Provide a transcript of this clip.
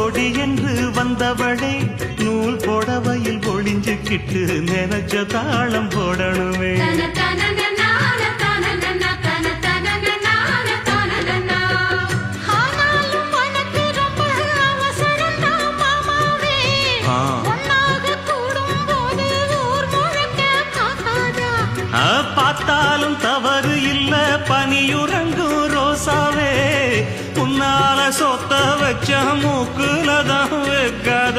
ஜோடி என்று வந்தவளே நூல் புடவையில் ஒளிஞ்சுக்கிட்டு நினைச்ச தாளம் போடணுமே. பார்த்தாலும் தவறு இல்ல பனியுறங்கும் ரோசாவே உன்னால சொத்த வச்ச மூக்குலதான் வைக்காத